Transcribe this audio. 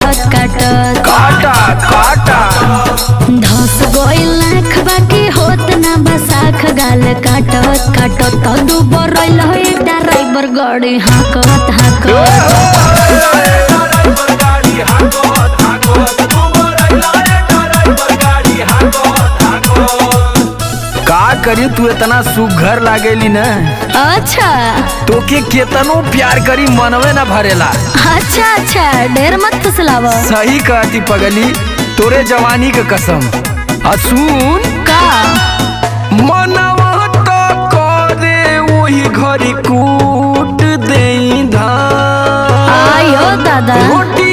काटत काटत काटा काटा धस गइल लाख बाकी होत ना बसाख गाल काटत काटत तो डूबर रइल है ड्राइवर गाड़ी हाकत हाकत का करी तू इतना सुघर लागेली न। अच्छा तोके केतनो प्यार करी मनवे न भरेला। अच्छा अच्छा ढेर मत फुसलाव। सही कहती पगली तोरे जवानी के कसम। सुन का मनवा तो करे वही घरी कूट दे धान आयो दादा रोटी